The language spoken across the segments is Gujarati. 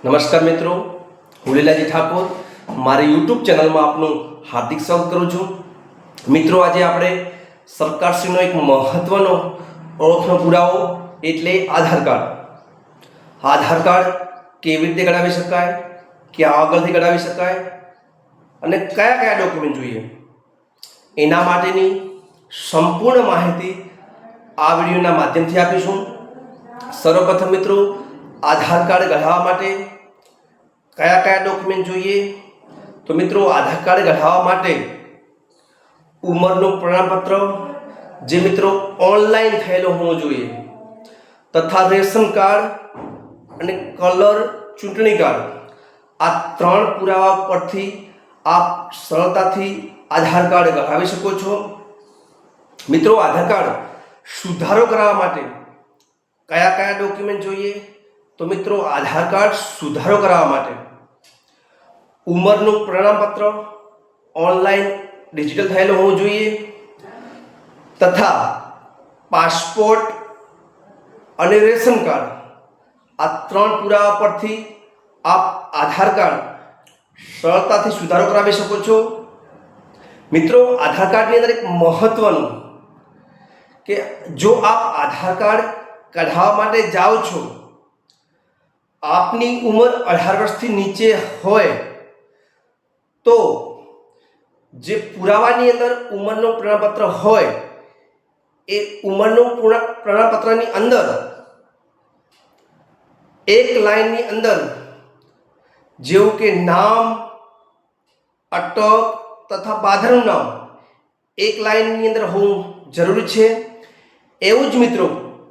નમસ્કાર મિત્રો, હું લીલાજી ઠાકોર મારી યુટ્યુબ ચેનલમાં આપનું હાર્દિક સ્વાગત કરું છું. મિત્રો, આજે આપણે સરકારશ્રીનો એક મહત્વનો ઓળખનો પુરાવો એટલે આધાર કાર્ડ. આધાર કાર્ડ કેવી રીતે કઢાવી શકાય, ક્યાં આગળથી કઢાવી શકાય અને કયા કયા ડોક્યુમેન્ટ જોઈએ, એના માટેની સંપૂર્ણ માહિતી આ વિડીયોના માધ્યમથી આપીશું. સર્વપ્રથમ મિત્રો, આધાર કાર્ડ કઢાવવા માટે કયા કયા ડોક્યુમેન્ટ જોઈએ? તો મિત્રો, આધાર કાર્ડ કઢાવવા માટે ઉંમરનું પ્રમાણપત્ર જે મિત્રો ઓનલાઈન થયેલો હોવો જોઈએ, તથા રેશન કાર્ડ અને કલર ચૂંટણી કાર્ડ. આ ત્રણ પુરાવા પરથી આપ સરળતાથી આધાર કાર્ડ કઢાવી શકો છો. મિત્રો, આધાર કાર્ડ સુધારો કરાવવા માટે કયા કયા ડોક્યુમેન્ટ જોઈએ? તો મિત્રો, આધાર કાર્ડ સુધારો કરાવવા માટે ઉંમરનું પ્રમાણપત્ર ઓનલાઈન ડિજિટલ થયેલો હોવું જોઈએ, તથા પાસપોર્ટ અને રેશન કાર્ડ. આ ત્રણ પુરાવા પરથી આપ આધાર કાર્ડ સરળતાથી સુધારો કરાવી શકો છો. મિત્રો, આધાર કાર્ડની અંદર એક મહત્વનું કે જો આપ આધાર કાર્ડ કઢાવવા માટે જાઓ છો, આપની ઉંમર 18 વર્ષથી નીચે હોય તો જે પુરાવાની અંદર ઉંમરનું પ્રમાણપત્ર હોય એ ઉંમરનું પ્રમાણપત્રની અંદર એક લાઈનની અંદર જેવું કે નામ, અટક તથા બાંધરનું નામ એક લાઈનની અંદર હોવું જરૂરી છે. એવું જ મિત્રો,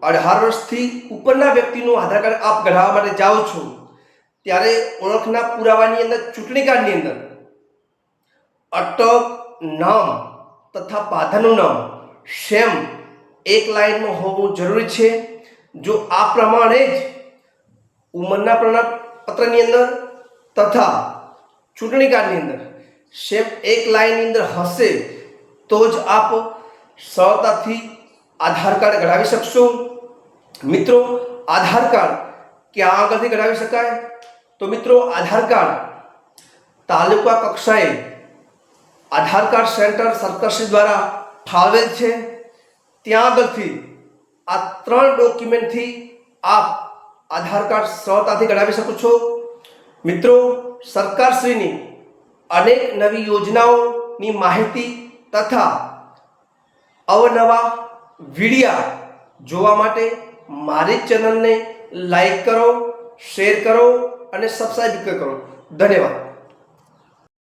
18 વર્ષથી ઉપરના વ્યક્તિનું આધાર કાર્ડ આપ કઢાવવા માટે જાઓ છો ત્યારે ઓળખના પુરાવાની અંદર ચૂંટણી કાર્ડની અંદર અટક, નામ તથા બાંધરનું નામ સેમ એક લાઈનમાં હોવું જરૂરી છે. જો આ પ્રમાણે જ ઉંમરના પ્રમાણપત્રની અંદર તથા ચૂંટણી કાર્ડની અંદર સેમ એક લાઈનની અંદર હશે તો જ આપ સરળતાથી આધાર કાર્ડ કઢાવી શકશો. મિત્રો, આધાર કાર્ડ ક્યાં આગળથી કઢાવી શકાય? તો મિત્રો, આધાર કાર્ડ તાલુકા કક્ષાએ આધાર કાર્ડ સેન્ટર સરકારશ્રી દ્વારા ફાળવેલ છે. ત્યાં આગળથી આ ત્રણ ડોક્યુમેન્ટથી આપ આધાર કાર્ડ સરળતાથી કઢાવી શકો છો. મિત્રો, સરકારશ્રીની અનેક નવી યોજનાઓની માહિતી તથા અવનવા વિડીયા જોવા માટે મારી ચેનલને લાઈક કરો, શેર કરો અને સબસ્ક્રાઈબ કરો. ધન્યવાદ.